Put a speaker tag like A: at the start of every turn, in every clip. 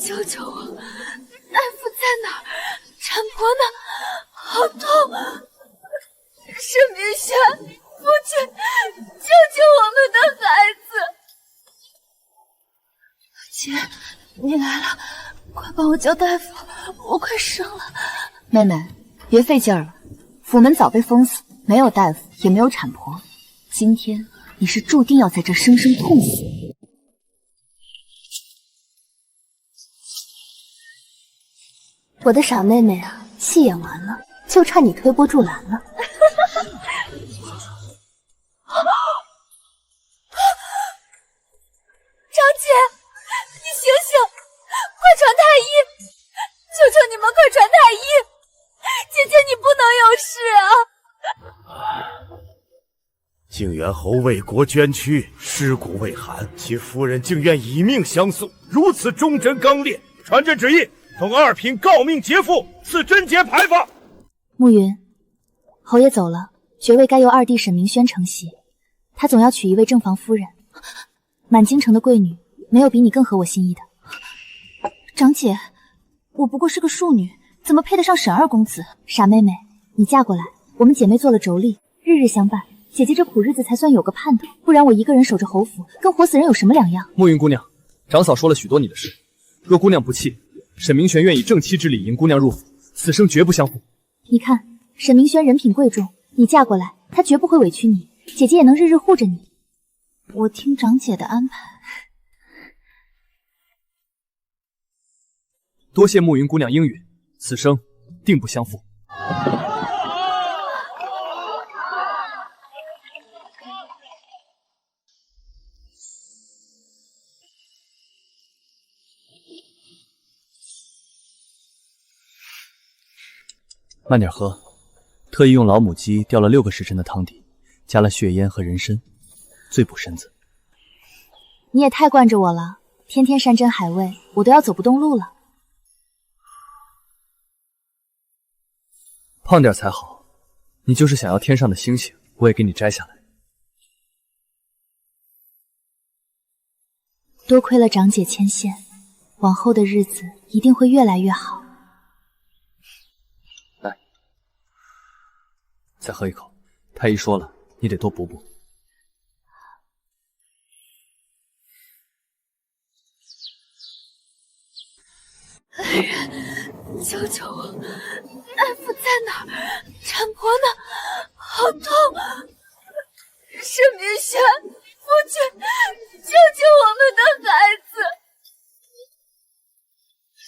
A: 救救我！大夫在哪儿？产婆呢？好痛！沈明轩，父亲，救救我们的孩子！姐，你来了，快帮我叫大夫，我快生了。
B: 妹妹，别费劲儿了，府门早被封死，没有大夫，也没有产婆。今天你是注定要在这生生痛死。
C: 我的傻妹妹啊，戏演完了，就差你推波助澜了。
A: 张姐，你醒醒，快传太医！求求你们快传太医！姐姐你不能有事啊！
D: 靖元侯为国捐躯，尸骨未寒，其夫人竟愿以命相诉，如此忠贞刚烈，传朕旨意，同二品诰命劫富，赐贞节牌坊。
B: 暮云，侯爷走了，爵位该由二弟沈明轩承袭，他总要娶一位正房夫人。满京城的贵女，没有比你更合我心意的。长姐，我不过是个庶女，怎么配得上沈二公子？傻妹妹，你嫁过来，我们姐妹做了妯娌，日日相伴，姐姐这苦日子才算有个盼头，不然我一个人守着侯府，跟活死人有什么两样？
E: 暮云姑娘，长嫂说了许多你的事，若姑娘不弃，沈明玄愿以正妻之礼迎姑娘入府，此生绝不相负。
B: 你看，沈明轩人品贵重，你嫁过来，他绝不会委屈你，姐姐也能日日护着你。我听长姐的安排。
E: 多谢暮云姑娘应允，此生定不相负。慢点喝，特意用老母鸡吊了6个时辰的汤底，加了血烟和人参，最补身子。
B: 你也太惯着我了，天天山珍海味，我都要走不动路了。
E: 胖点才好，你就是想要天上的星星，我也给你摘下来。
B: 多亏了长姐牵线，往后的日子一定会越来越好。
E: 来，再喝一口。太医说了，你得多补补。
A: 恩人，救救我！大夫在哪儿？产婆呢？好痛！沈明轩，父亲，救救我们的孩子！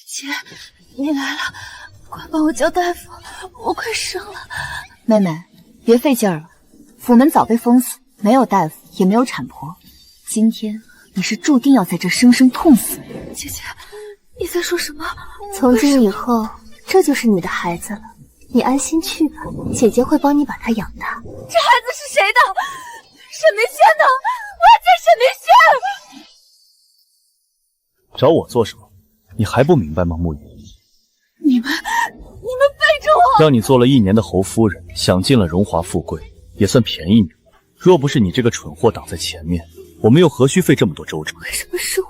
A: 姐，你来了，快帮我叫大夫，我快生了。
B: 妹妹，别费劲儿了，府门早被封死，没有大夫，也没有产婆。今天你是注定要在这生生痛死。
A: 姐姐，你在说什么？
C: 从今以后，这就是你的孩子了，你安心去吧，姐姐会帮你把他养大。
A: 这孩子是谁的？沈明轩呢？我要见沈明轩！
E: 找我做什么？你还不明白吗，暮云？
A: 你们背着我！
E: 让你做了1年的侯夫人，享尽了荣华富贵，也算便宜你了。若不是你这个蠢货挡在前面，我们又何须费这么多周折？
A: 为什么是我？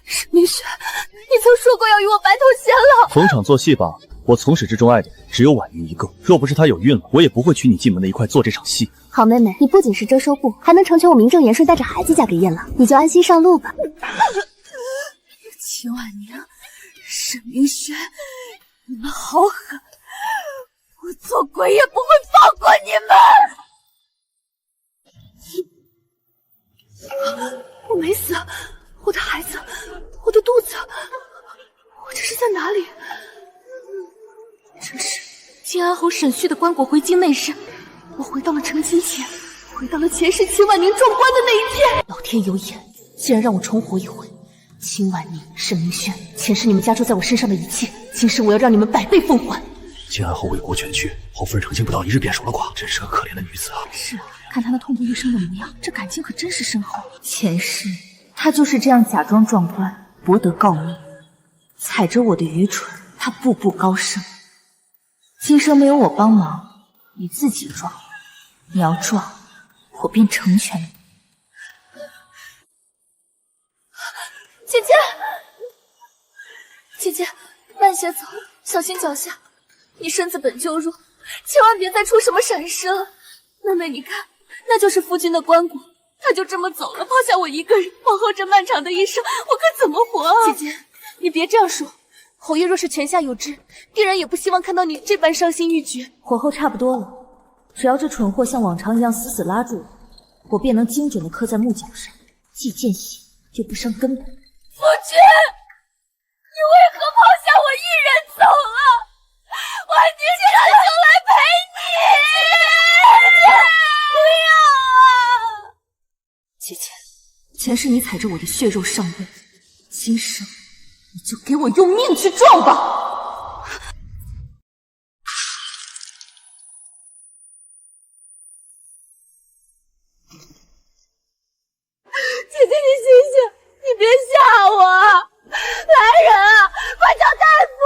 A: 沈明轩，你曾说过要与我白头偕老。
E: 逢场作戏罢了。我从始至终爱的只有婉云一个，若不是她有孕了，我也不会娶你进门的一块做这场戏。
C: 好妹妹，你不仅是遮羞布，还能成全我名正言顺带着孩子嫁给燕郎，你就安心上路吧。
A: 秦婉宁，沈明轩，你们好狠！我做鬼也不会放过你们！我没死，我的孩子，我的肚子，我这是在哪里？这是晋安侯沈旭的棺椁回京那日，我回到了成亲前，回到了前世秦婉宁撞棺的那一天。老天有眼，竟然让我重活一回。秦婉宁、沈明轩，前世你们加诸在我身上的一切，今世我要让你们百倍奉还。
E: 晋安侯为国捐躯，侯夫人成亲不到1日便守了寡，真是个可怜的女子啊！
A: 是啊，看她那痛不欲生的模样，这感情可真是深厚。
B: 前世他就是这样假装撞棺，博得诰命，踩着我的愚蠢，他步步高升。今生没有我帮忙，你自己撞。你要撞，我便成全你。
A: 姐姐，姐，慢些走，小心脚下。你身子本就弱，千万别再出什么闪失了。妹妹，你看，那就是夫君的棺椁，他就这么走了，抛下我一个人。往后这漫长的一生，我可怎么活啊？姐姐，你别这样说。侯爷若是泉下有知，必然也不希望看到你这般伤心欲绝。
B: 火候差不多了，只要这蠢货像往常一样死死拉住我，便能精准地刻在木角上，既见血又不伤根本。
A: 夫君，你为何抛下我一人走了？我宁愿就来陪你。不要啊！姐姐，前世你踩着我的血肉上位，今生你就给我用命去撞吧！姐姐，你醒醒，你别吓我！来人啊，快叫大夫，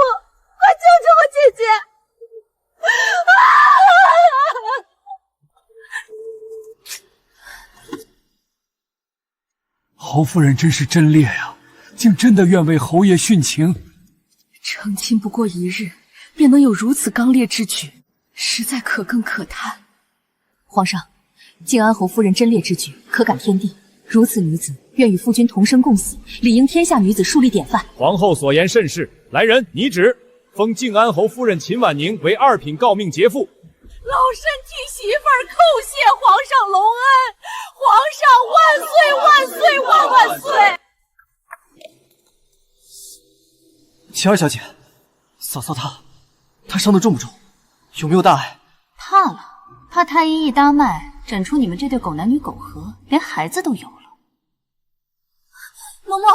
A: 快救救我姐姐！
F: 侯夫人真是贞烈呀，竟真的愿为侯爷殉情。
A: 成亲不过一日，便能有如此刚烈之举，实在可更可叹。
B: 皇上，靖安侯夫人贞烈之举，可感天地。如此女子，愿与夫君同生共死，理应天下女子树立典范。
G: 皇后所言甚是，来人，拟旨，封靖安侯夫人秦婉宁为2品诰命节妇。
A: 老身替媳妇儿叩谢皇上隆恩，皇上万岁万岁万万岁！
H: 晴儿小姐，嫂嫂她伤得重不重？有没有大碍？
C: 怕了，怕太医一搭脉，诊出你们这对狗男女苟合，连孩子都有了。
A: 嬷嬷，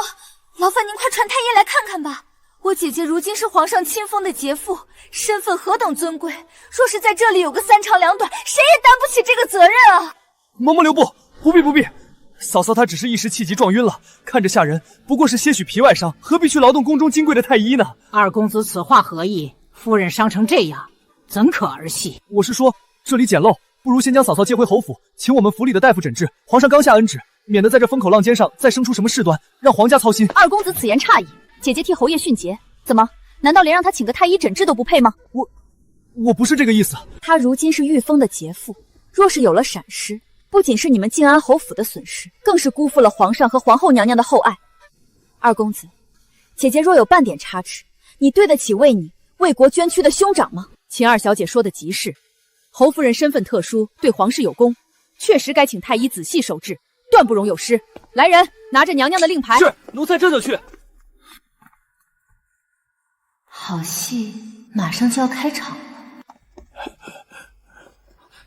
A: 劳烦您快传太医来看看吧。我姐姐如今是皇上亲封的节妇，身份何等尊贵，若是在这里有个3长2短，谁也担不起这个责任啊！
H: 嬷嬷留步，不必，嫂嫂她只是一时气急撞晕了，看着吓人，不过是些许皮外伤，何必去劳动宫中金贵的太医呢？
I: 二公子此话何意？夫人伤成这样，怎可儿戏？
H: 我是说这里简陋，不如先将嫂嫂接回侯府，请我们府里的大夫诊治。皇上刚下恩旨，免得在这风口浪尖上再生出什么事端，让皇家操心。
B: 二公子此言差矣，姐姐替侯爷殉节，怎么？难道连让他请个太医诊治都不配吗？
H: 我不是这个意思。
B: 她如今是御封的节妇，若是有了闪失，不仅是你们靖安侯府的损失，更是辜负了皇上和皇后娘娘的厚爱。二公子，姐姐若有半点差池，你对得起为你为国捐躯的兄长吗？
J: 秦二小姐说的极是，侯夫人身份特殊，对皇室有功，确实该请太医仔细守治，断不容有失。来人，拿着娘娘的令牌。
H: 是，奴才这就去。
C: 好戏马上就要开场了。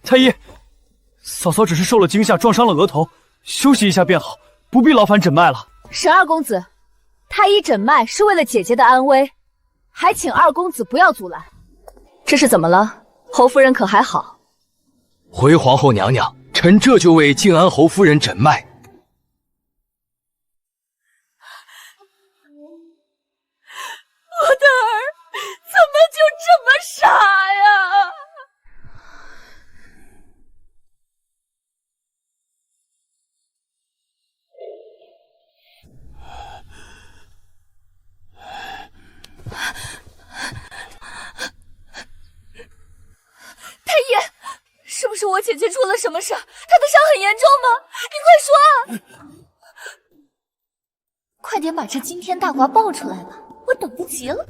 H: 太医，嫂嫂只是受了惊吓，撞伤了额头，休息一下便好，不必劳烦诊脉了。
B: 沈二公子，太医诊脉是为了姐姐的安危，还请二公子不要阻拦。这是怎么了？侯夫人可还好？
K: 回皇后娘娘，臣这就为靖安侯夫人诊脉。
A: 我的儿怎么就这么傻呀？太医，是不是我姐姐出了什么事？她的伤很严重吗？你快说啊！快点把这惊天大瓜爆出来吧，我等不及了。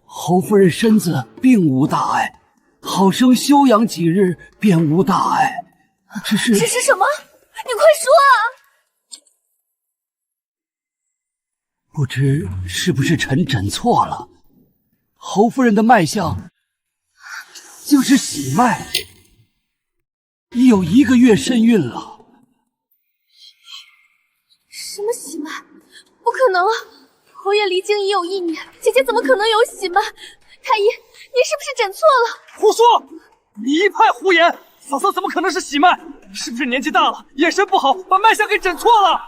F: 侯夫人身子并无大碍，好生休养几日便无大碍。只是
A: 什么？你快说啊！
F: 不知是不是臣诊错了？侯夫人的脉象就是喜脉，已有1个月身孕了。
A: 什么喜脉？不可能啊！侯爷离京已有1年，姐姐怎么可能有喜脉？太医，你是不是诊错了？
H: 胡说！你一派胡言！嫂嫂怎么可能是喜脉？是不是年纪大了，眼神不好，把脉象给诊错了？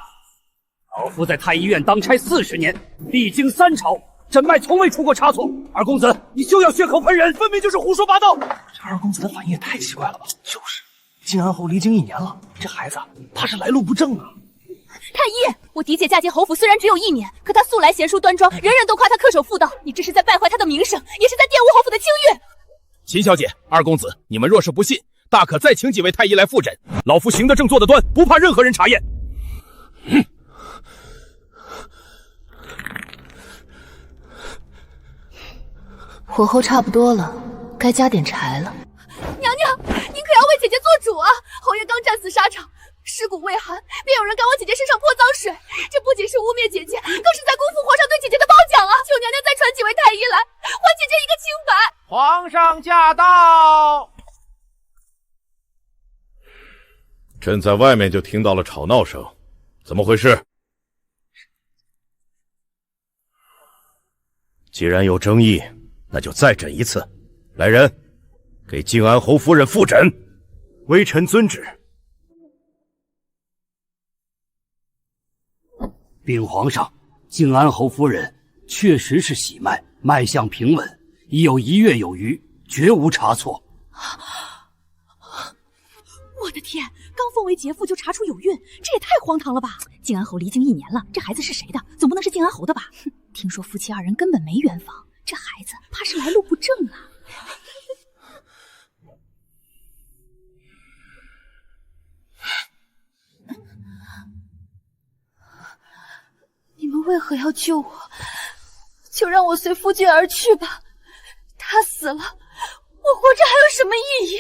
D: 老夫在太医院当差40年，历经3朝，诊脉从未出过差错。二公子，你休要血口喷人，分明就是胡说八道。
H: 这二公子的反应也太奇怪了吧？就是，靖安侯离京1年了，这孩子怕是来路不正啊。
A: 太医，我嫡姐嫁接侯府虽然只有1年，可她素来贤淑端庄，人人都夸她恪守妇道。你这是在败坏她的名声，也是在玷污侯府的清誉。
G: 秦小姐、二公子，你们若是不信，大可再请几位太医来复诊。老夫行得正，坐得端，不怕任何人查验。
A: 火候差不多了，该加点柴了。娘娘，您可要为姐姐做主啊！侯爷刚战死沙场，尸骨未寒，便有人赶我姐姐身上泼脏水，这不仅是污蔑姐姐，更是在辜负皇上对姐姐的褒奖啊！求娘娘再传几位太医来，还姐姐一个清白。
L: 皇上驾到！
D: 朕在外面就听到了吵闹声，怎么回事？既然有争议，那就再诊一次。来人，给靖安侯夫人复诊。微臣遵旨。
F: 禀皇上，靖安侯夫人确实是喜脉，脉象平稳，已有1月有余，绝无差错。
J: 我的天，刚封为杰父就查出有孕，这也太荒唐了吧！靖安侯离京1年了，这孩子是谁的？总不能是靖安侯的吧？哼，听说夫妻2人根本没圆房，这孩子怕是来路不正啊！
A: 你们为何要救我？就让我随夫君而去吧。他死了，我活着还有什么意义？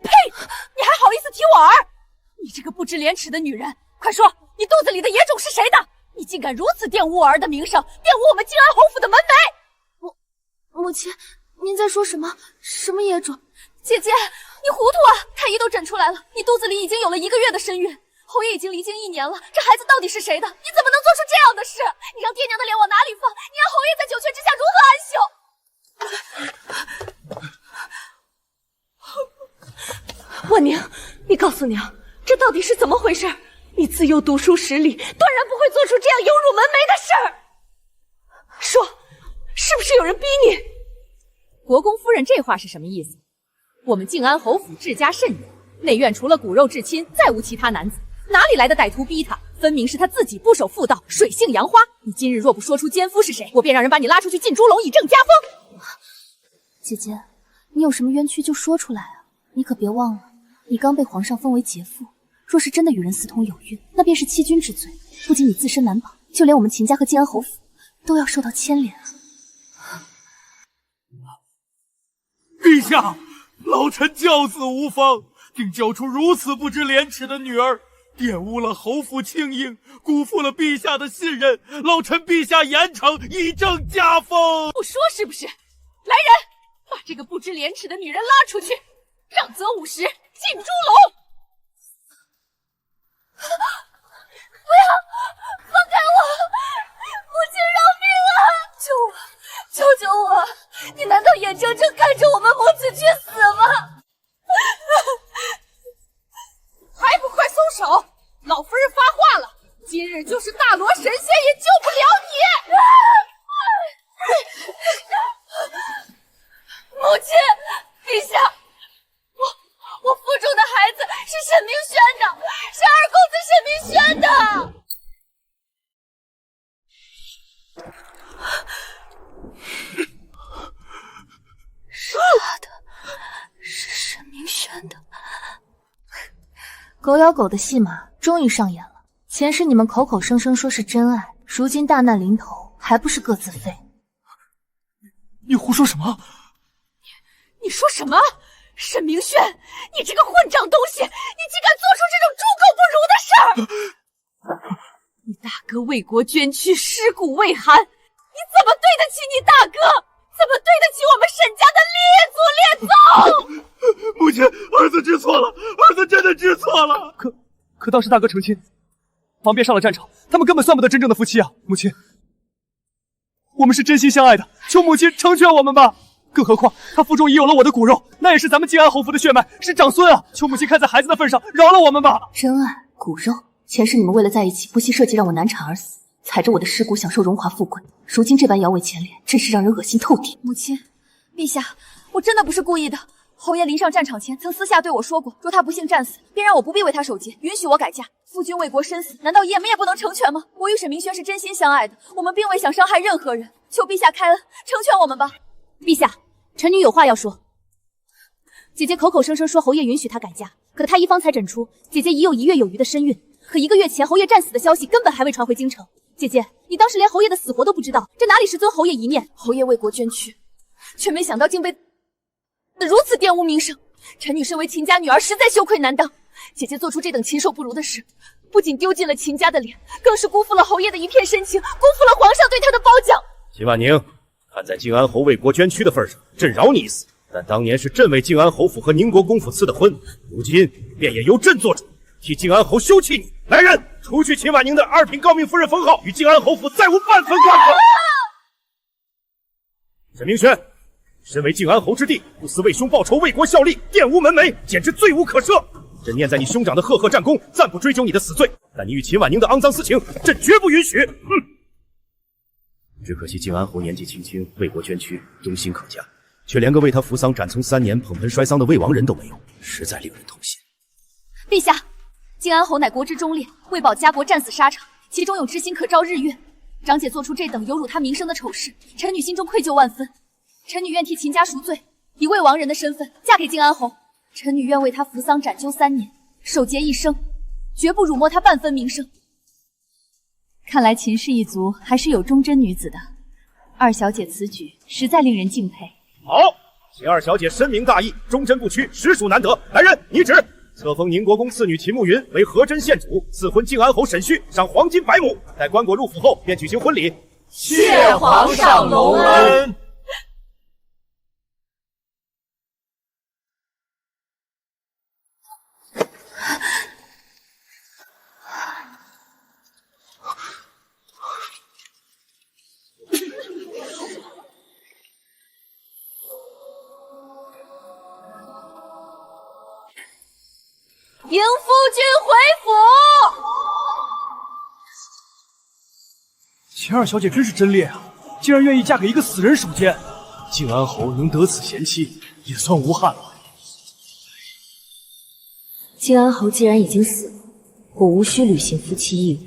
J: 呸！你还好意思提我儿？你这个不知廉耻的女人，快说，你肚子里的野种是谁的？你竟敢如此玷污我儿的名声，玷污我们靖安侯府的门楣！
A: 母亲，您在说什么？什么野种？姐姐，你糊涂啊！太医都诊出来了，你肚子里已经有了1个月的身孕，侯爷已经离京1年了，这孩子到底是谁的？你怎么能做出这样的事？你让爹娘的脸往哪里放？你让侯爷在9泉之下如何安休？
J: 婉宁，你告诉娘，这到底是怎么回事？你自幼读书识礼，断然不会做出这样有辱门楣的事儿。说，是不是有人逼你？国公夫人这话是什么意思？我们靖安侯府治家甚严，内院除了骨肉至亲，再无其他男子，哪里来的歹徒逼他？分明是他自己不守妇道，水性杨花。你今日若不说出奸夫是谁，我便让人把你拉出去进猪笼，以正家风。
B: 姐姐，你有什么冤屈就说出来啊！你可别忘了，你刚被皇上封为杰父，若是真的与人私通有孕，那便是欺君之罪，不仅你自身难保，就连我们秦家和靖安侯府都要受到牵连啊！
D: 陛下，老臣教子无方，竟教出如此不知廉耻的女儿，玷污了侯府清英，辜负了陛下的信任。老臣陛下严惩，以正家风。
J: 不说是不是？来人，把这个不知廉耻的女人拉出去，让则50，进猪笼。
A: 不要，放开我！母亲饶命啊！救我！救救我！你难道眼睁睁看着我们母子去死吗？
J: 还不快松手！老夫人发话了，今日就是大罗神仙也救不了
A: 你！母亲，陛下，我腹中的孩子是沈明轩的，是二公子沈明轩的。是他的，是沈明轩的。
B: 狗咬狗的戏码终于上演了。前世你们口口声声说是真爱，如今大难临头，还不是各自飞？
H: 你胡说什么？
J: 你说什么？沈明轩，你这个混账东西，你竟敢做出这种猪狗不如的事儿！你大哥为国捐躯，尸骨未寒，你怎么对得起你大哥？怎么对得起我们沈家的列祖列宗？
D: 母亲，儿子知错了，儿子真的知错了。
H: 可当时大哥成亲，旁边上了战场，他们根本算不得真正的夫妻啊！母亲，我们是真心相爱的，求母亲成全我们吧。更何况他腹中已有了我的骨肉，那也是咱们靖安侯府的血脉，是长孙啊！求母亲看在孩子的份上，饶了我们吧！
B: 真爱骨肉，前世你们为了在一起，不惜设计让我难产而死，踩着我的尸骨享受荣华富贵，如今这般摇尾牵连，真是让人恶心透顶。
A: 母亲，陛下，我真的不是故意的。侯爷临上战场前曾私下对我说过，若他不幸战死，便让我不必为他守节，允许我改嫁。夫君为国身死，难道爷们也不能成全吗？我与沈明轩是真心相爱的，我们并未想伤害任何人，求陛下开恩，成全我们吧。
B: 陛下，臣女有话要说。姐姐口口声声说侯爷允许她改嫁，可太医方才诊出姐姐已有1月有余的身孕，可1个月前侯爷战死的消息根本还未传回京城。姐姐，你当时连侯爷的死活都不知道，这哪里是尊侯爷一面？
A: 侯爷为国捐躯，却没想到竟被如此玷污名声，臣女身为秦家女儿，实在羞愧难当。姐姐做出这等禽兽不如的事，不仅丢尽了秦家的脸，更是辜负了侯爷的一片深情，辜负了皇上对他的褒奖。
D: 秦婉宁，看在靖安侯为国捐躯的份上，朕饶你一死。但当年是朕为靖安侯府和宁国公府赐的婚，如今便也由朕做主，替靖安侯休弃你。来人，除去秦婉宁的2品诰命夫人封号，与靖安侯府再无半分瓜葛。沈明轩，身为靖安侯之弟，不思为兄报仇，为国效力，玷污门楣，简直罪无可赦。朕念在你兄长的赫赫战功，暂不追究你的死罪，但你与秦婉宁的肮脏私情，朕绝不允许。只可惜靖安侯年纪轻轻，为国捐躯，忠心可嘉，却连个为他扶丧斩从3年、捧盆摔丧的魏王人都没有，实在令人痛心。
A: 陛下，靖安侯乃国之忠烈，为保家国战死沙场，其中有知心可照日月。长姐做出这等有辱他名声的丑事，臣女心中愧疚万分。臣女愿替秦家赎罪，以魏王人的身份嫁给靖安侯。臣女愿为他扶丧斩究3年，守节一生，绝不辱没他半分名声。
B: 看来秦氏一族还是有忠贞女子的，二小姐此举实在令人敬佩。
D: 好，秦二小姐深明大义，忠贞不屈，实属难得。来人，拟旨，册封宁国公次女秦慕云为和真县主，赐婚靖安侯沈旭，赏黄金100亩。待棺椁入府后，便举行婚礼。
L: 谢皇上隆恩。
A: 迎夫君回府。
H: 秦二小姐真是贞烈啊，竟然愿意嫁给一个死人守监。靖安侯能得此贤妻，也算无憾了。
C: 靖安侯既然已经死了，我无需履行夫妻义务，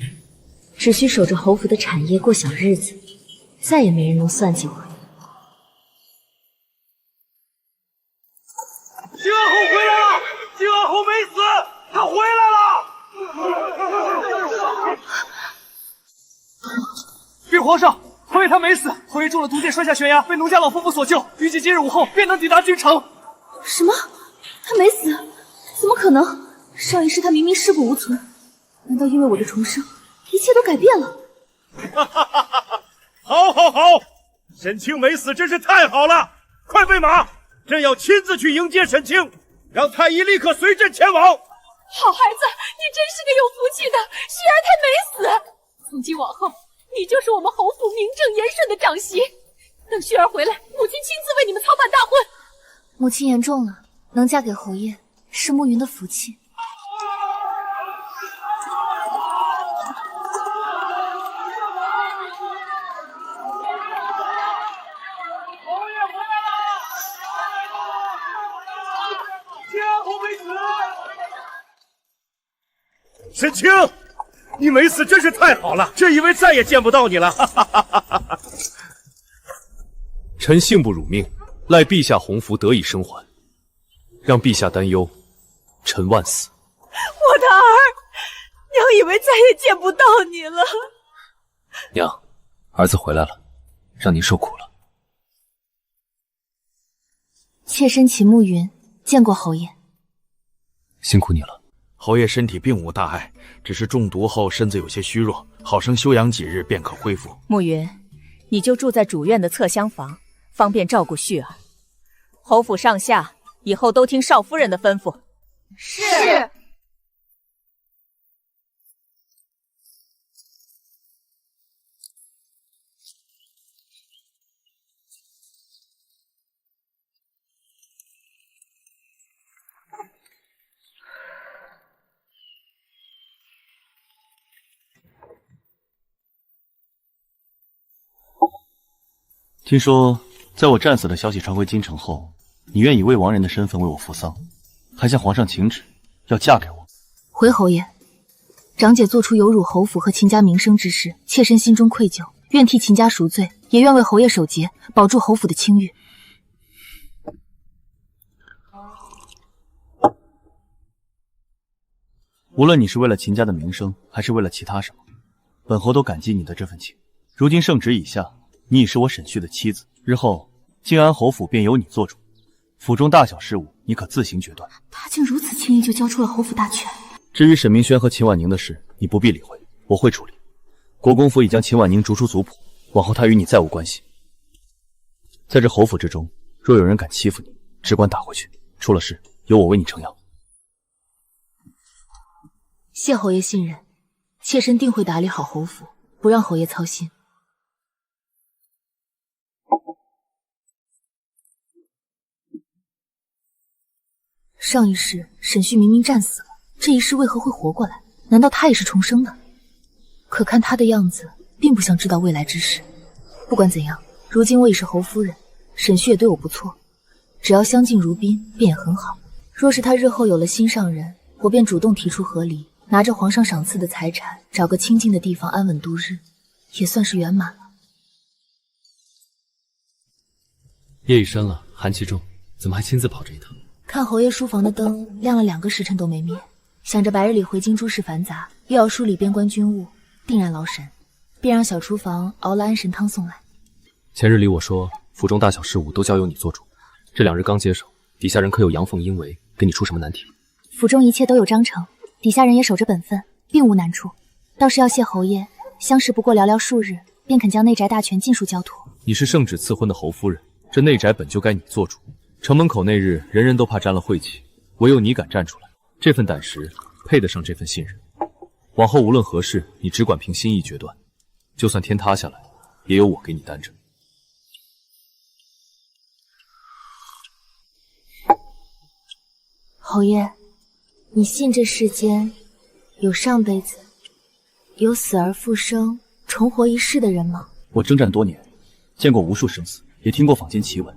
C: 只需守着侯府的产业过小日子，再也没人能算计我。
L: 靖安侯回来了！靖安侯没死，他回来了！
H: 禀皇上，侯爷他没死，侯爷中了毒箭，摔下悬崖，被农家老夫妇所救，预计今日午后便能抵达京城。
A: 什么？他没死？怎么可能？上一世他明明尸骨无存，难道因为我的重生，一切都改变了？
D: 好，好，好！沈清没死，真是太好了！快备马，朕要亲自去迎接沈清，让太医立刻随朕前往。
J: 好孩子，你真是个有福气的，旭儿他没死。从今往后，你就是我们侯府名正言顺的长媳。等旭儿回来，母亲亲自为你们操办大婚。
C: 母亲言重了，能嫁给侯爷是慕云的福气。
D: 沈清，你没死真是太好了，朕以为再也见不到你了。
E: 臣幸不辱命，赖陛下洪福得以生还，让陛下担忧，臣万死。
J: 我的儿，娘以为再也见不到你了。
K: 娘，儿子回来了，让您受苦了。
C: 妾身秦慕云，见过侯爷。
K: 辛苦你了。
G: 侯爷身体并无大碍，只是中毒后身子有些虚弱，好生休养几日便可恢复。
I: 慕云，你就住在主院的侧厢房，方便照顾旭儿。侯府上下以后都听少夫人的吩咐。
J: 是。
E: 听说，在我战死的消息传回京城后，你愿以未亡人的身份为我扶丧，还向皇上请旨，要嫁给我。
B: 回侯爷，长姐做出有辱侯府和秦家名声之事，妾身心中愧疚，愿替秦家赎罪，也愿为侯爷守节，保住侯府的清誉。
E: 无论你是为了秦家的名声，还是为了其他什么，本侯都感激你的这份情。如今圣旨已下，你已是我沈旭的妻子，日后静安侯府便由你做主，府中大小事务你可自行决断。
A: 他竟如此轻易就交出了侯府大权。
E: 至于沈明轩和秦婉宁的事，你不必理会，我会处理。国公府已将秦婉宁逐出族谱，往后她与你再无关系。在这侯府之中，若有人敢欺负你，只管打回去，出了事由我为你撑腰。
B: 谢侯爷信任，妾身定会打理好侯府，不让侯爷操心。上一世沈旭明明战死了，这一世为何会活过来？难道他也是重生的？可看他的样子，并不像知道未来之事。不管怎样，如今我已是侯夫人，沈旭也对我不错，只要相敬如宾，便也很好。若是他日后有了心上人，我便主动提出和离，拿着皇上赏赐的财产，找个清静的地方安稳度日，也算是圆满了。
M: 夜已深了，寒气重，怎么还亲自跑这一趟？
B: 看侯爷书房的灯亮了2个时辰都没灭，想着白日里回京诸事繁杂，又要梳理边关军务，定然劳神，便让小厨房熬了安神汤送来。
M: 前日里我说府中大小事务都交由你做主，这2日刚接手，底下人可有阳奉阴违，给你出什么难题？
B: 府中一切都有章程，底下人也守着本分，并无难处。倒是要谢侯爷，相识不过寥寥数日，便肯将内宅大权尽数交托。
M: 你是圣旨赐婚的侯夫人，这内宅本就该你做主。城门口那日，人人都怕沾了晦气，唯有你敢站出来，这份胆识配得上这份信任。往后无论何事，你只管凭心意决断，就算天塌下来，也有我给你担着。
B: 侯爷，你信这世间有上辈子有死而复生、重活一世的人吗？
E: 我征战多年，见过无数生死，也听过坊间奇闻。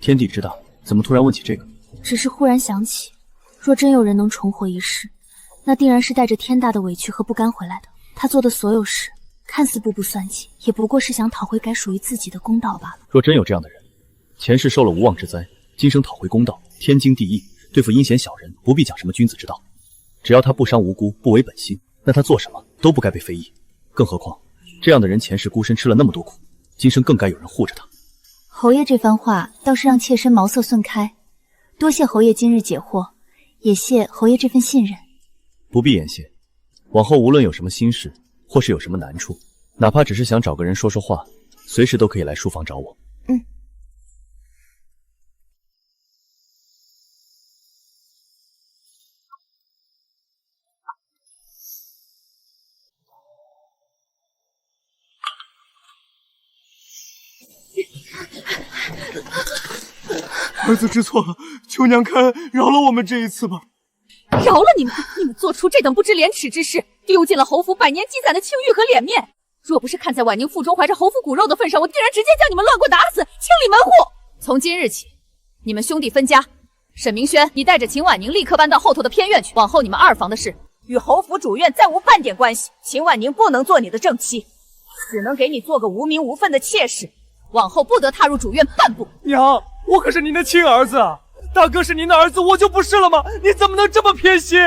E: 天地之大，怎么突然问起这个？
B: 只是忽然想起，若真有人能重活一世，那定然是带着天大的委屈和不甘回来的。他做的所有事，看似步步算计，也不过是想讨回该属于自己的公道罢了。
E: 若真有这样的人，前世受了无妄之灾，今生讨回公道，天经地义。对付阴险小人，不必讲什么君子之道。只要他不伤无辜，不违本心，那他做什么都不该被非议。更何况，这样的人前世孤身吃了那么多苦，今生更该有人护着他。
B: 侯爷这番话倒是让妾身茅塞顿开，多谢侯爷今日解惑，也谢侯爷这份信任。
E: 不必言谢，往后无论有什么心事，或是有什么难处，哪怕只是想找个人说说话，随时都可以来书房找我。
H: 儿子知错了，求娘堪饶了我们这一次吧。
I: 饶了你们！你们做出这等不知廉耻之事，丢尽了侯府百年积攒的清誉和脸面。若不是看在婉宁腹中怀着侯府骨肉的份上，我定然直接将你们乱棍打死，清理门户。从今日起，你们兄弟分家。沈明轩，你带着秦婉宁立刻搬到后头的偏院去。往后你们2房的事，与侯府主院再无半点关系。秦婉宁不能做你的正妻，只能给你做个无名无分的妾室，往后不得踏入主院半步。
H: 娘，我可是您的亲儿子啊！大哥是您的儿子，我就不是了吗？你怎么能这么偏心？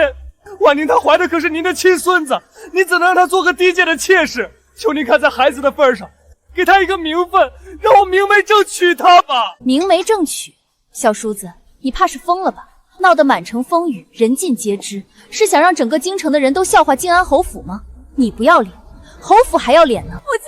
H: 婉宁她怀的可是您的亲孙子，你怎能让她做个低贱的妾室？求您看在孩子的份上，给她一个名分，让我明媒正娶她吧。
B: 明媒正娶？小叔子，你怕是疯了吧？闹得满城风雨，人尽皆知，是想让整个京城的人都笑话静安侯府吗？你不要脸，侯府还要脸呢。
J: 母亲，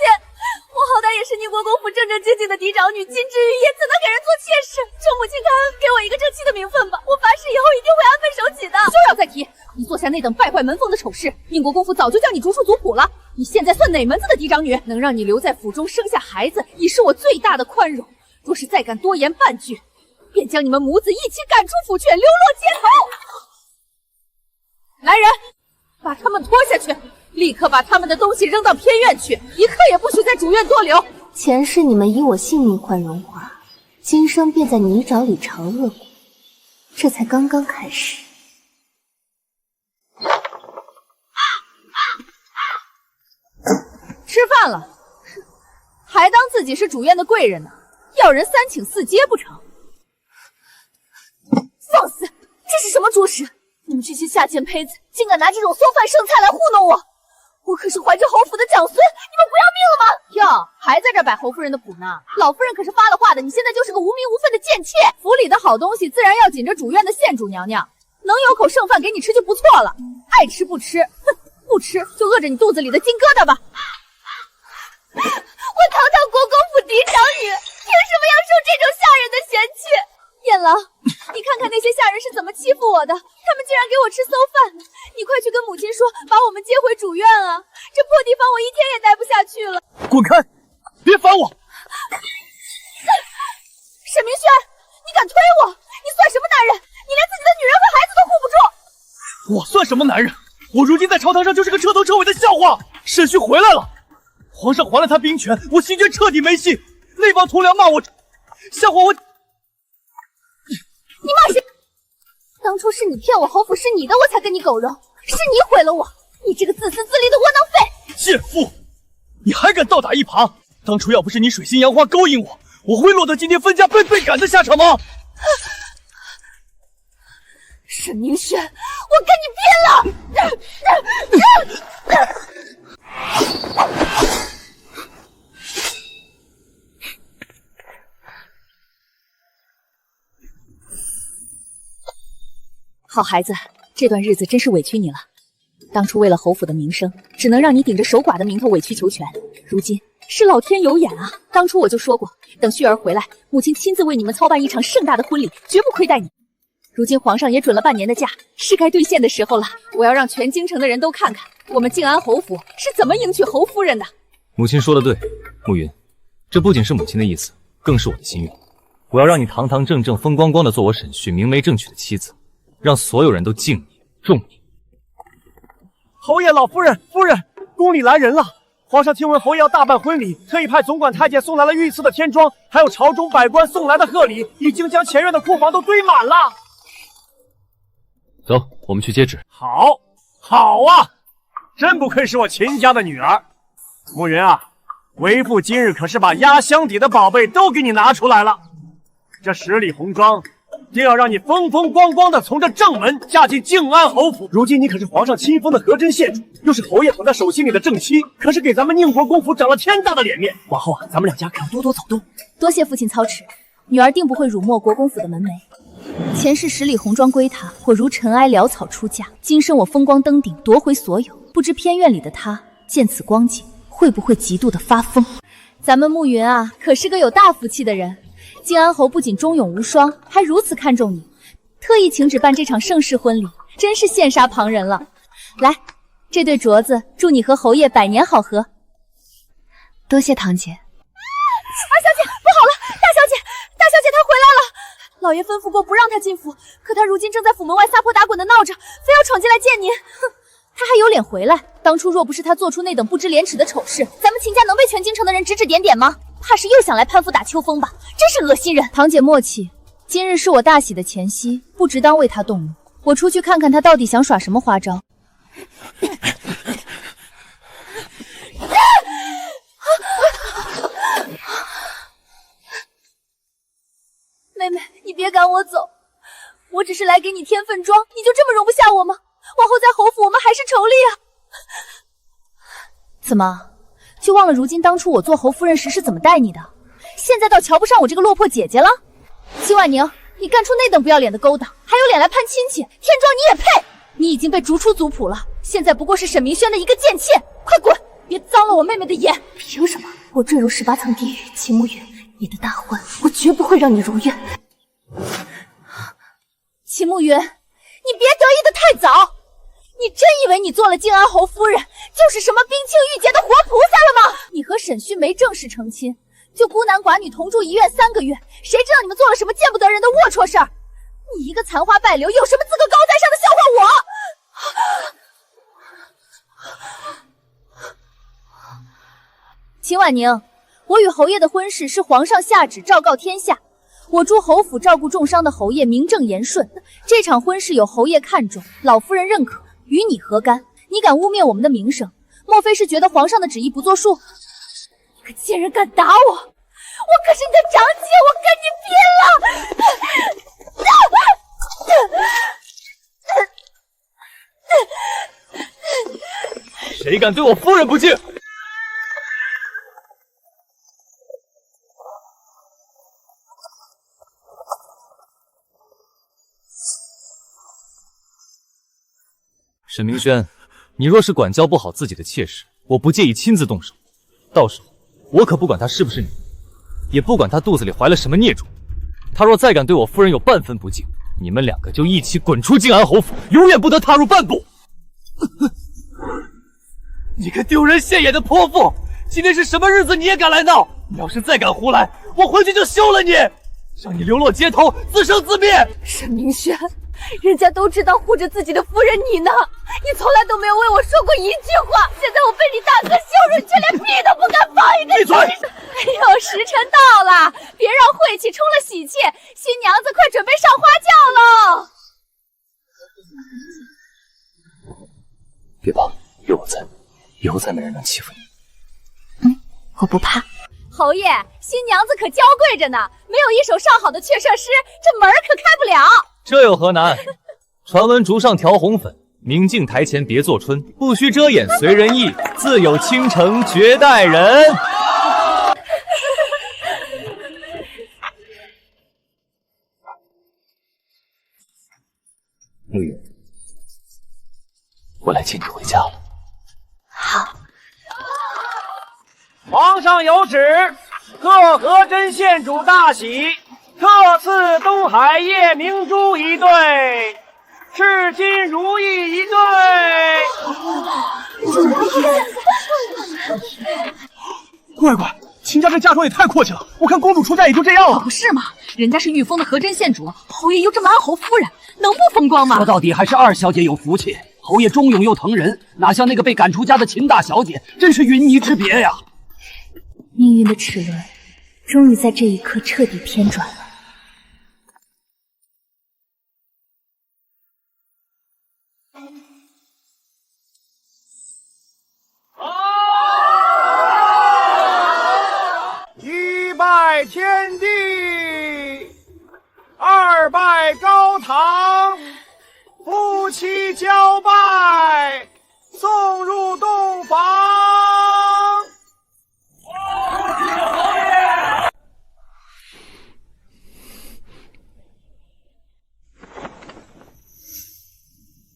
J: 我好歹也是宁国公府正正经经的嫡长女，金枝玉叶，怎能给人做妾室？求母亲开恩，给我一个正妻的名分吧！我发誓以后一定会安分守己的。
I: 休要再提！你做下那等败坏门风的丑事，宁国公府早就将你逐出族谱了。你现在算哪门子的嫡长女？能让你留在府中生下孩子，已是我最大的宽容。若是再敢多言半句，便将你们母子一起赶出府去，流落街头。来人，把他们拖下去！立刻把他们的东西扔到偏院去，一刻也不许在主院多留。
A: 前世你们以我性命换荣华，今生便在泥沼里尝恶果，这才刚刚开始。
I: 吃饭了，还当自己是主院的贵人呢，要人3请4接不成？
A: 放肆！这是什么着实？你们这些下贱胚子，竟敢拿这种馊饭剩菜来糊弄我！我可是怀着侯府的长孙，你们不要命了吗？
I: 哟，还在这摆侯夫人的谱呢？老夫人可是发了话的，你现在就是个无名无分的贱妾。府里的好东西自然要紧着主院的县主娘娘，能有口剩饭给你吃就不错了。爱吃不吃，哼，不吃就饿着你肚子里的金疙瘩吧。
A: 我堂堂国公府嫡长女，凭什么要受这种下人的嫌弃？
I: 燕郎，你看看那些下人是怎么欺负我的，他们竟然给我吃馊饭！你快去跟母亲说，把我们接回主院啊！这破地方我一天也待不下去了。
H: 滚开！别烦我！
I: 沈明轩，你敢推我？你算什么男人？你连自己的女人和孩子都护不住！
H: 我算什么男人？我如今在朝堂上就是个彻头彻尾的笑话。沈旭回来了，皇上还了他兵权，我心觉彻底没戏。那帮同僚骂我笑话我。
A: 你骂谁？当初是你骗我侯府是你的，我才跟你狗肉，是你毁了我！你这个自私自利的窝囊废！
H: 贱妇，你还敢倒打一耙？当初要不是你水性杨花勾引我，我会落得今天分家被赶的下场吗？
A: 沈明轩，我跟你拼了！
I: 好孩子，这段日子真是委屈你了。当初为了侯府的名声，只能让你顶着守寡的名头委曲求全。如今是老天有眼啊！当初我就说过，等旭儿回来，母亲亲自为你们操办一场盛大的婚礼，绝不亏待你。如今皇上也准了半年的假，是该兑现的时候了。我要让全京城的人都看看，我们静安侯府是怎么迎娶侯夫人的。
M: 母亲说的对，慕云，这不仅是母亲的意思，更是我的心愿。我要让你堂堂正正、风光光的做我沈旭明媒正娶的妻子。让所有人都敬你、重你。
H: 侯爷、老夫人、夫人，宫里来人了。皇上听闻侯爷要大办婚礼，特意派总管太监送来了御赐的天装，还有朝中百官送来的贺礼，已经将前院的库房都堆满了。
M: 走，我们去接旨。
H: 好，好啊！真不愧是我秦家的女儿。慕云啊，为父今日可是把压箱底的宝贝都给你拿出来了。这10里红妆。定要让你风风光光的从这正门嫁进静安侯府。如今你可是皇上亲封的和珍县主，又是侯爷捧在手心里的正妻，可是给咱们宁国公府长了天大的脸面。往后啊，咱们两家可要多多走动。
I: 多谢父亲操持，女儿定不会辱没国公府的门楣。前世10里红妆归他，我如尘埃潦草出嫁；今生我风光登顶，夺回所有。不知偏院里的他见此光景，会不会嫉妒的发疯？咱们慕云啊，可是个有大福气的人。静安侯不仅忠勇无双，还如此看重你，特意请旨办这场盛世婚礼，真是羡煞旁人了。来，这对镯子，祝你和侯爷百年好合。
B: 多谢堂姐。
I: 二小姐，不好了，大小姐她回来了。老爷吩咐过不让她进府，可她如今正在府门外撒泼打滚的闹着，非要闯进来见您。哼，她还有脸回来？当初若不是她做出那等不知廉耻的丑事，咱们秦家能被全京城的人指指点点吗？怕是又想来攀附打秋风吧，真是恶心人！
B: 堂姐默契，今日是我大喜的前夕，不值当为他动怒。我出去看看他到底想耍什么花招。
I: 妹妹，你别赶我走，我只是来给你添份妆，你就这么容不下我吗？往后在侯府我们还是仇丽啊！
B: 怎么？就忘了如今当初我做侯夫人时是怎么待你的？现在倒瞧不上我这个落魄姐姐了？秦婉宁，你干出那等不要脸的勾当，还有脸来攀亲戚？天庄你也配？你已经被逐出族谱了，现在不过是沈明轩的一个贱妾，快滚！别脏了我妹妹的眼！
A: 凭什么我坠入18层地狱？秦慕云，你的大婚我绝不会让你如愿。
I: 秦慕云，你别得意的太早。你真以为你做了静安侯夫人就是什么冰清玉洁的活菩萨了吗？你和沈旭没正式成亲，就孤男寡女同住一院3个月，谁知道你们做了什么见不得人的龌龊事儿？你一个残花败柳，有什么资格高在上的笑
B: 话我？秦婉宁，我与侯爷的婚事是皇上下旨昭告天下，
C: 我祝侯府照顾重伤的侯爷名正言顺。这场婚事有侯爷看中，老夫人认可，与你何干？你敢污蔑我们的名声，莫非是觉得皇上的旨意不作数？
I: 你个贱人敢打我！我可是你的长姐，我跟你拼了！
M: 谁敢对我夫人不敬？沈明轩，你若是管教不好自己的妾室，我不介意亲自动手。到时候我可不管她是不是你，也不管她肚子里怀了什么孽种。她若再敢对我夫人有半分不敬，你们两个就一起滚出静安侯府，永远不得踏入半步。
F: 你个丢人现眼的泼妇！今天是什么日子，你也敢来闹？你要是再敢胡来，我回去就休了你，让你流落街头，自生自灭！
I: 沈明轩，人家都知道护着自己的夫人你呢，你从来都没有为我说过一句话，现在我被你大哥羞辱，你却连屁都不敢放一个。
F: 闭嘴！
I: 哎呦，时辰到了，别让晦气冲了喜气，新娘子快准备上花轿喽！
K: 别怕，有我在，以后再没人能欺负你。
B: 我不怕。
I: 侯爷，新娘子可娇贵着呢，没有一手上好的雀射师，这门可开不了。
M: 这有何难？传闻竹上调红粉，明镜台前别作春，不须遮掩随人意，自有倾城绝代人。
K: 陆羽，我来接你回家了。
B: 好。
L: 皇上有旨，贺和真县主大喜，特赐东海夜明珠一对，赤金如意一对。
H: 乖乖，秦家这嫁妆也太阔气了，我看公主出嫁也就这样了。
I: 不是嘛，人家是御封的和真县主，侯爷又这么安侯夫人，能不风光吗？
F: 说到底还是二小姐有福气，侯爷忠勇又疼人，哪像那个被赶出家的秦大小姐，真是云泥之别呀。
B: 命运的齿轮终于在这一刻彻底偏转了。
L: 一拜天地，二拜高堂，夫妻交拜，送入洞房。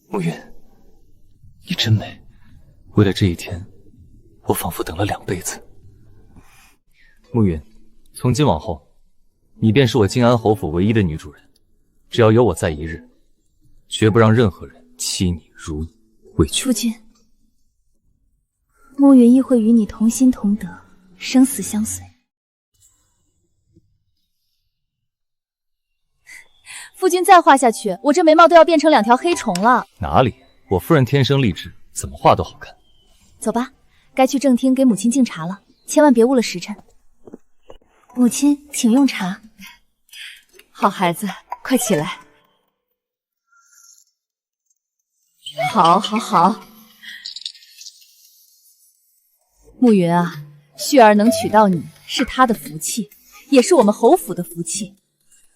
K: 暮云，你真美。为了这一天，我仿佛等了2辈子。
M: 暮云，从今往后，你便是我静安侯府唯一的女主人。只要有我在一日，绝不让任何人欺你、辱你、委屈。
B: 夫君，暮云亦会与你同心同德，生死相随。
C: 夫君再画下去，我这眉毛都要变成2条黑虫了。
M: 哪里，我夫人天生丽质，怎么画都好看。
B: 走吧，该去正厅给母亲敬茶了，千万别误了时辰。母亲，请用茶。
I: 好孩子，快起来。好，好，好。
C: 暮云啊，旭儿能娶到你是她的福气，也是我们侯府的福气。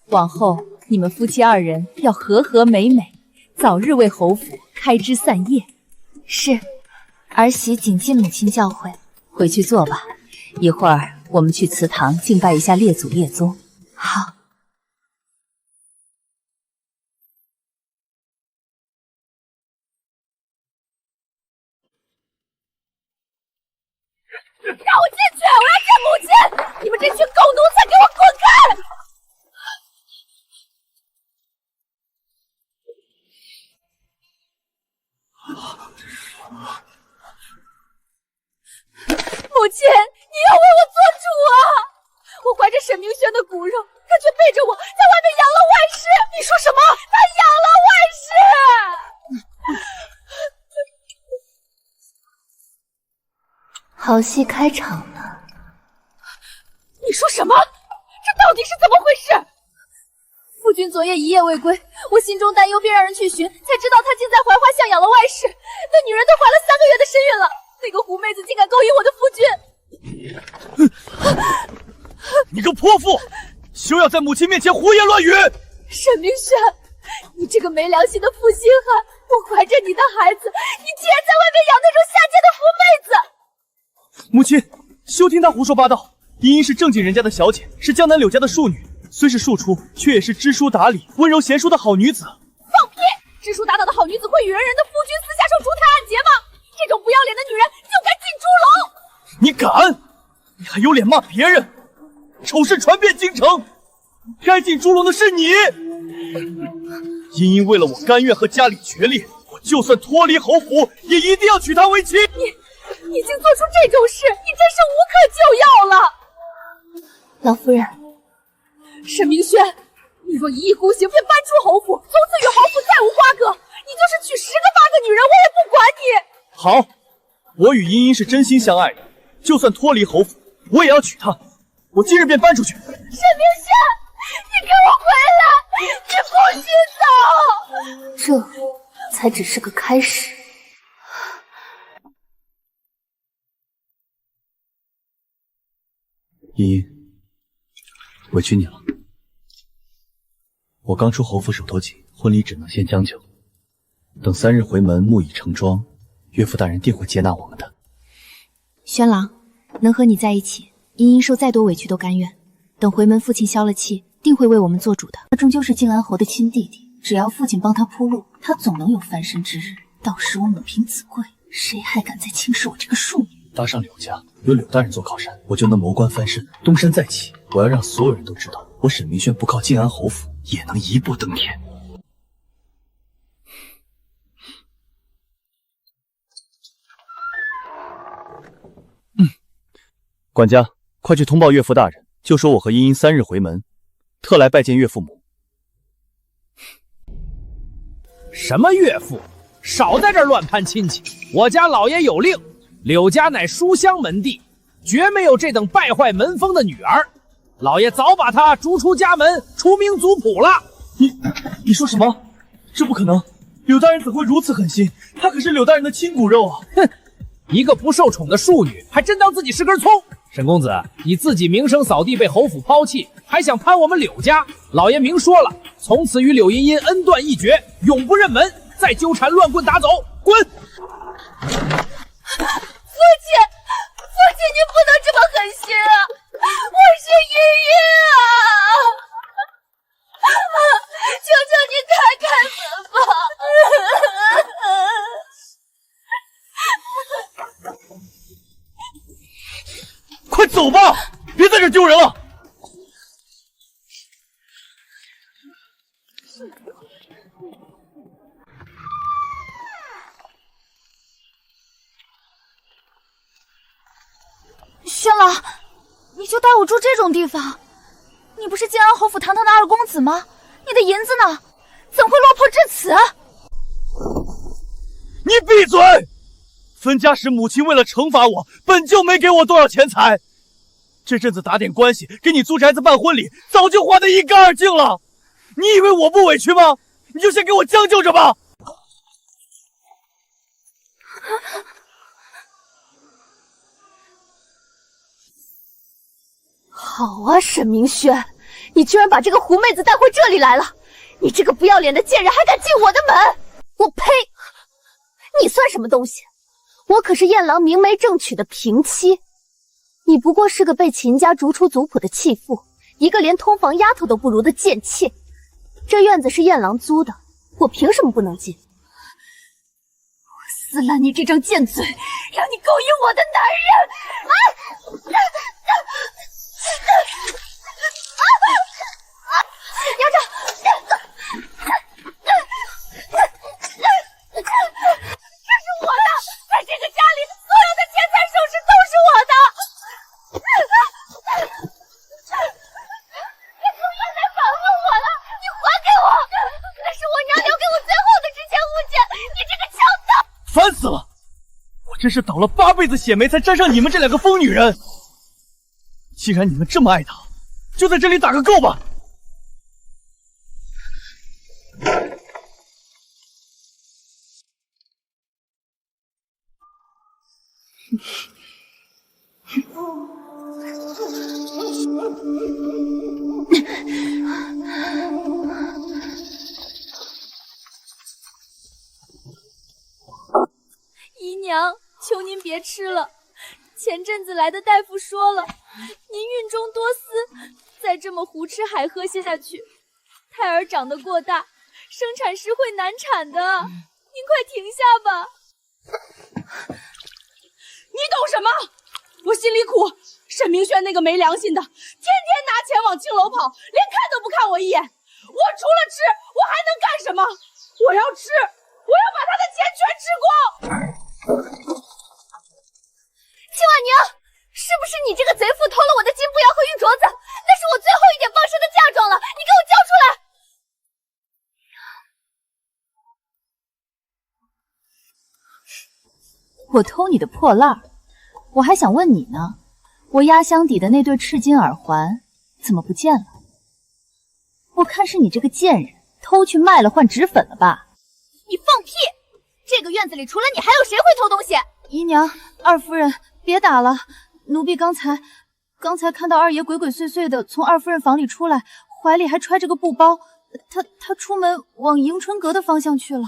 C: 往后你们夫妻2人要和和美美，早日为侯府开枝散叶。
B: 是，儿媳谨记母亲教诲。
C: 回去坐吧，一会儿我们去祠堂敬拜一下列祖列宗。
B: 好。
I: 让我进去！我要见母亲！你们这群狗奴才，给我滚开！母亲，你要为我做主啊！我怀着沈明轩的骨肉，他却背着我在外面养了外室。你说什么？他养了外室！
B: 好戏开场了。
I: 你说什么？这到底是怎么回事？君昨夜一夜未归，我心中担忧，便让人去寻，才知道他竟在槐花巷养了外室。那女人都怀了3个月的身孕了，那个狐妹子竟敢勾引我的夫君！
H: 你个泼妇，休要在母亲面前胡言乱语！
I: 沈明轩，你这个没良心的负心汉！我怀着你的孩子，你竟然在外面养那种下贱的狐妹子！
H: 母亲，休听他胡说八道。茵茵是正经人家的小姐，是江南柳家的庶女，虽是庶出，却也是知书达理、温柔贤淑的好女子。
I: 放屁！知书达导的好女子会与人的夫君私下受除胎暗结吗？这种不要脸的女人就该进猪笼！
H: 你敢？你还有脸骂别人？丑事传遍京城，该进猪笼的是你！茵茵为了我甘愿和家里决裂，我就算脱离侯府，也一定要娶她为妻。
I: 你已经做出这种事，你真是无可救药了。
B: 老夫人，
I: 沈明轩，你若一意孤行，便搬出侯府，从此与侯府再无瓜葛。你就是娶10个8个女人，我也不管你。
H: 好，我与茵茵是真心相爱的，就算脱离侯府，我也要娶她。我今日便搬出去。沈明
I: 轩，你给我回来！你不许走！
B: 这才只是个开始。
E: 茵茵，委屈你了。我刚出侯府手头紧，婚礼只能先将就。等3日回门，木已成桩，岳父大人定会接纳我们的。
B: 轩郎，能和你在一起，茵茵受再多委屈都甘愿。等回门，父亲消了气，定会为我们做主的。他终究是靖安侯的亲弟弟，只要父亲帮他铺路，他总能有翻身之日。到时我母凭子贵，谁还敢再轻视我这个庶女？
E: 搭上柳家，有柳大人做靠山，我就能谋官翻身，东山再起。我要让所有人都知道，我沈明轩不靠靖安侯府也能一步登天。管家，快去通报岳父大人，就说我和茵茵3日回门，特来拜见岳父母。
L: 什么岳父？少在这儿乱攀亲戚！我家老爷有令，柳家乃书香门第，绝没有这等败坏门风的女儿。老爷早把她逐出家门，除名族谱了。
H: 你说什么？这不可能！柳大人怎会如此狠心？她可是柳大人的亲骨肉啊！
L: 哼，一个不受宠的庶女，还真当自己是根葱。沈公子，你自己名声扫地，被侯府抛弃，还想攀我们柳家？老爷明说了，从此与柳茵茵恩断义绝，永不认门。再纠缠，乱棍打走，滚！
I: 父亲，你不能这么狠心啊！我是茵茵啊！求求你看看子吧！
H: 快走吧，别在这丢人了！
B: 轩郎，你就带我住这种地方？你不是靖安侯府堂堂的2公子吗？你的银子呢？怎会落魄至此？
H: 你闭嘴！分家时，母亲为了惩罚我，本就没给我多少钱财。这阵子打点关系，给你租宅子办婚礼，早就花得一干二净了。你以为我不委屈吗？你就先给我将就着吧。
J: 好啊，沈明轩，你居然把这个狐妹子带回这里来了！你这个不要脸的贱人，还敢进我的门！我呸！你算什么东西？我可是燕郎明媒正娶的平妻，你不过是个被秦家逐出族谱的弃妇，一个连通房丫头都不如的贱妾。这院子是燕郎租的，我凭什么不能进？我撕烂你这张贱嘴，让你勾引我的男人！娘长，这是我的，在这个家里，所有的钱财首饰都是我的。你总要来反问我了，你还给我！那是我娘留给我最后的值钱物件，你这个强盗！
H: 烦死了！我真是倒了8辈子血霉，才沾上你们这2个疯女人。既然你们这么爱她，就在这里打个够吧！
I: 姨娘，求您别吃了。前阵子来的大夫说了，您孕中多思，再这么胡吃海喝下去，胎儿长得过大，生产时会难产的。您快停下吧。
J: 你懂什么？我心里苦。沈明轩那个没良心的，天天拿钱往青楼跑，连看都不看我一眼。我除了吃，我还能干什么？我要吃，我要把他的钱全吃光。
A: 青婉宁，是不是你这个贼妇偷了我的金步摇和玉镯子？那是我最后一点傍身的嫁妆了，你给我交出来！
B: 我偷你的破烂儿，我还想问你呢，我压箱底的那对赤金耳环怎么不见了？我看是你这个贱人偷去卖了换脂粉了吧？
A: 你放屁！这个院子里除了你还有谁会偷东西？
B: 姨娘，二夫人，别打了，奴婢刚才看到二爷鬼鬼祟祟的从二夫人房里出来，怀里还揣着个布包，他出门往迎春阁的方向去了。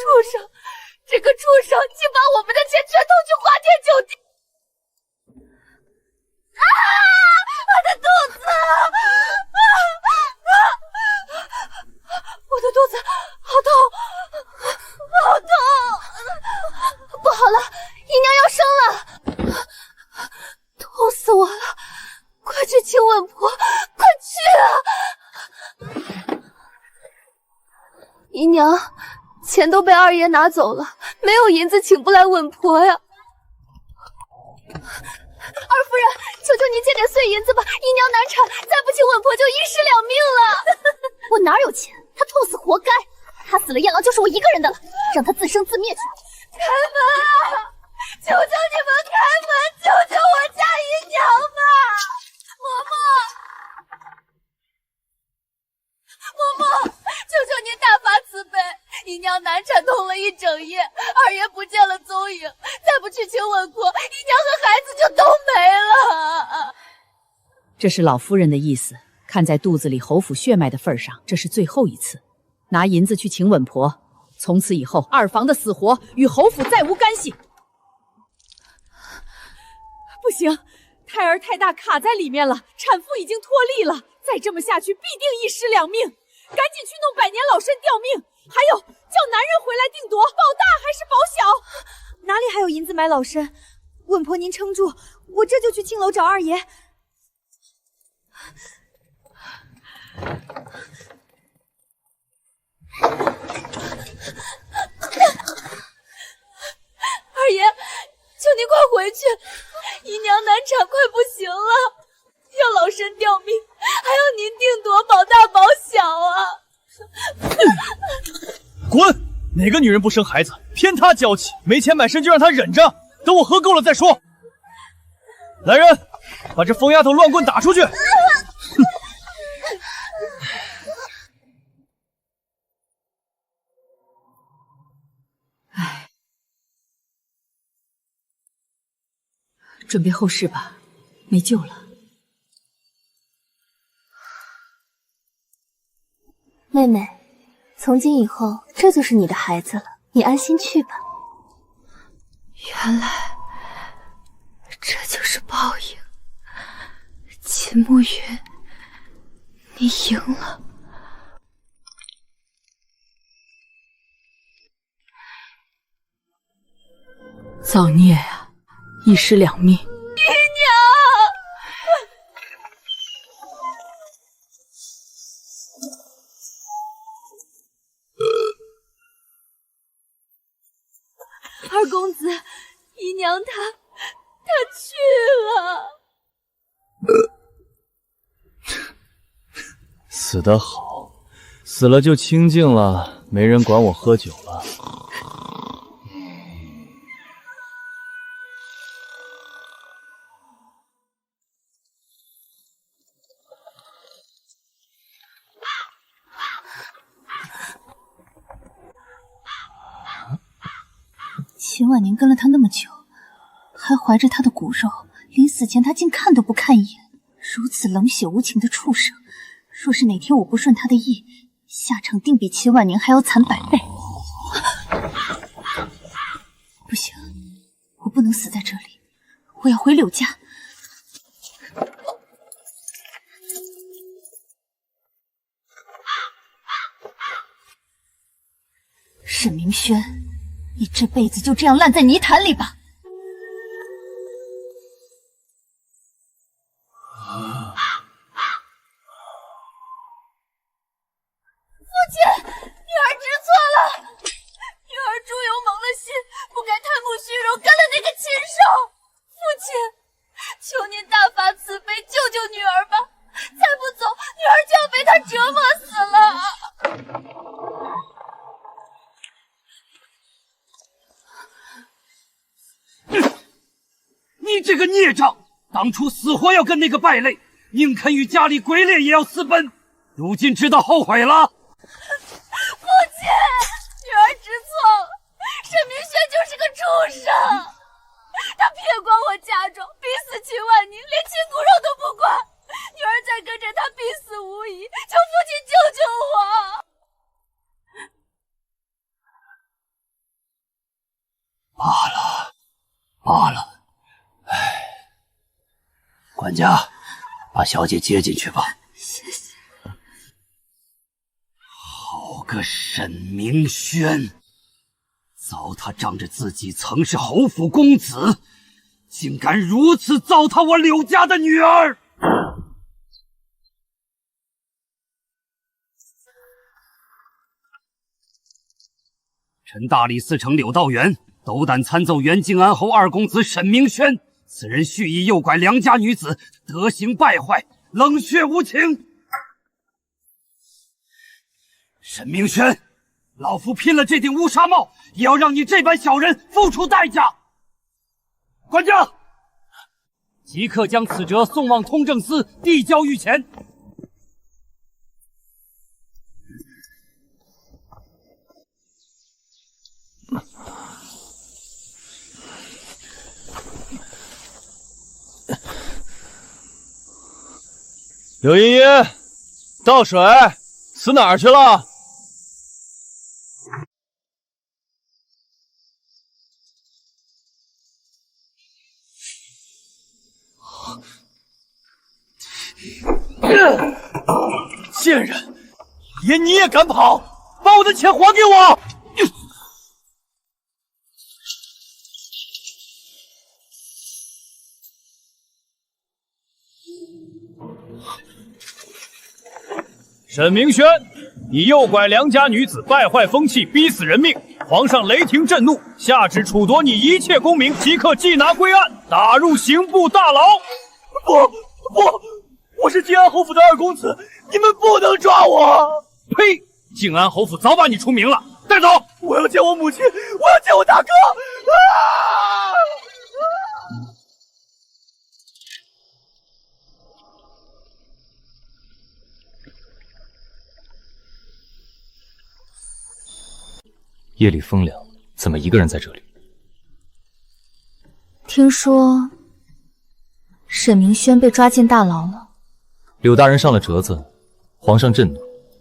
A: 畜生！这个畜生竟把我们的钱全偷去花天酒地！啊！我的肚子！我的肚子好痛，好痛！不好了，姨娘要生了！痛死我了！快去请稳婆，快去啊！姨娘。钱都被二爷拿走了，没有银子请不来稳婆呀。二夫人，求求您借点碎银子吧，姨娘难产，再不请稳婆就一尸两命了。我哪有钱？她痛死活该，她死了燕郎就是我一个人的了，让她自生自灭去。开门啊！求求你们开门，救救我家姨娘吧！嬷嬷，求求您大发慈悲，姨娘难产痛了一整夜，二爷不见了踪影，再不去请稳婆，姨娘和孩子就都没了。
C: 这是老夫人的意思，看在肚子里侯府血脉的份上，这是最后一次，拿银子去请稳婆，从此以后二房的死活与侯府再无干系。不行，胎儿太大卡在里面了，产妇已经脱力了，再这么下去必定一尸两命，赶紧去弄百年老参吊命，还有叫男人回来定夺，保大还是保小？
B: 哪里还有银子买老参？稳婆您撑住，我这就去青楼找二爷。
A: 二爷，求您快回去，姨娘难产快不行了，要老参吊命，还要您定夺保大保小啊！
E: 滚！哪个女人不生孩子，偏她娇气，没钱买参就让她忍着，等我喝够了再说。来人，把这疯丫头乱棍打出去！
C: 唉，准备后事吧，没救了。
A: 妹妹，从今以后这就是你的孩子了，你安心去吧。原来这就是报应。秦慕云，你赢了。
C: 造孽啊，一尸两命。
A: 姨娘，二公子，姨娘她去了。
E: 死得好，死了就清静了，没人管我喝酒了。
A: 秦婉宁跟了他那么久，还怀着他的骨肉，临死前他竟看都不看一眼，如此冷血无情的畜生，若是哪天我不顺他的意，下场定比秦婉宁还要惨100倍。不行，我不能死在这里，我要回柳家。沈明轩，你这辈子就这样烂在泥潭里吧！
I: 父亲，女儿知错了，女儿猪油蒙了心，不该贪慕虚荣，干了那个禽兽。父亲，求您大发慈悲，救救女儿吧！再不走，女儿就要被他折磨死了。
F: 你这个孽障，当初死活要跟那个败类，宁肯与家里鬼猎也要私奔，如今知道后悔了？
I: 父亲，女儿知错了，沈明轩就是个畜生，他撇光我嫁妆，逼死秦婉宁，连亲骨肉都不管，女儿再跟着他必死无疑，求父亲救救我！
F: 罢了，管家，把小姐接进去吧。
A: 谢谢。
F: 好个沈明轩，糟蹋仗着自己曾是侯府公子，竟敢如此糟蹋我柳家的女儿！臣大理寺丞柳道元斗胆参奏原靖安侯二公子沈明轩，此人蓄意诱拐良家女子，德行败坏，冷血无情。沈明轩，老夫拼了这顶乌纱帽，也要让你这般小人付出代价。管家，即刻将此折送往通政司，递交御前。
E: 柳茵茵，倒水，死哪儿去了？贱人，连你也敢跑？把我的钱还给我！
G: 沈明轩，你诱拐良家女子，败坏风气，逼死人命，皇上雷霆震怒，下旨处夺你一切功名，即刻缉拿归案，打入刑部大牢。
E: 不，我是靖安侯府的二公子，你们不能抓我！
G: 呸！靖安侯府早把你除名了，带走！
E: 我要见我母亲，我要见我大哥！
K: 夜里风凉，怎么一个人在这里？
B: 听说沈明轩被抓进大牢了。
K: 柳大人上了折子，皇上震怒，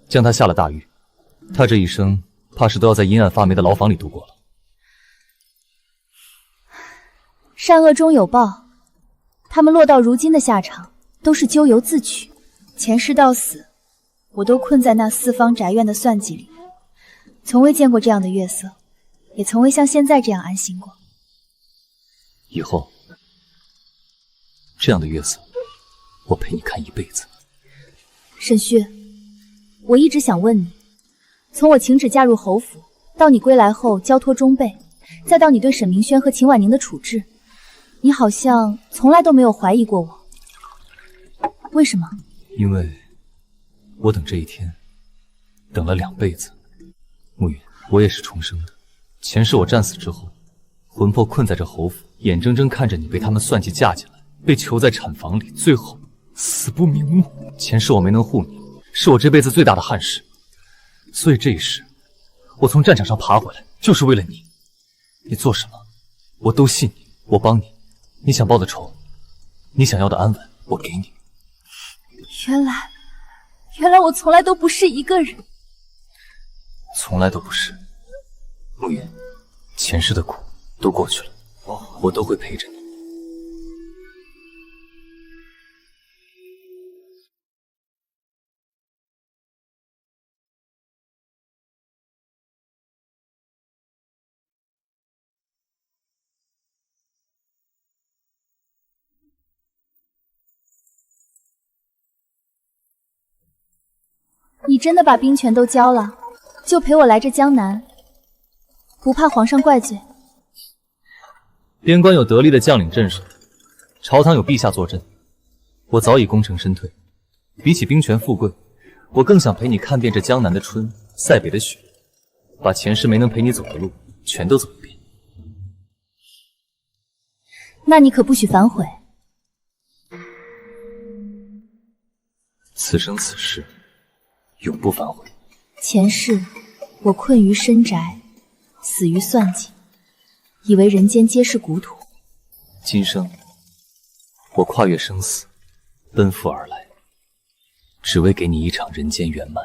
K: 将他下了大狱。他这一生怕是都要在阴暗发霉的牢房里度过了。
B: 善恶终有报，他们落到如今的下场，都是咎由自取。前世到死，我都困在那四方宅院的算计里，从未见过这样的月色，也从未像现在这样安心过。
K: 以后这样的月色，我陪你看一辈子。
B: 沈旭，我一直想问你，从我请旨嫁入侯府，到你归来后交托中备，再到你对沈明轩和秦婉宁的处置，你好像从来都没有怀疑过我。为什么？
K: 因为我等这一天等了2辈子。暮云，我也是重生的。前世我战死之后，魂魄困在这侯府，眼睁睁看着你被他们算计嫁进来，被囚在产房里，最后死不瞑目。前世我没能护你，是我这辈子最大的憾事。所以这一世，我从战场上爬回来，就是为了你。你做什么，我都信你，我帮你。你想报的仇，你想要的安稳，我给你。
C: 原来我从来都不是一个人，
K: 从来都不是。慕云，前世的苦都过去了，我都会陪着你。
B: 你真的把兵权都交了，就陪我来这江南，不怕皇上怪罪？
K: 边关有得力的将领镇守，朝堂有陛下坐镇，我早已功成身退。比起兵权富贵，我更想陪你看遍这江南的春，塞北的雪，把前世没能陪你走的路全都走一遍。
B: 那你可不许反悔。
K: 此生此世，永不反悔。
B: 前世我困于深宅，死于算计，以为人间皆是故土。
K: 今生我跨越生死，奔赴而来，只为给你一场人间圆满。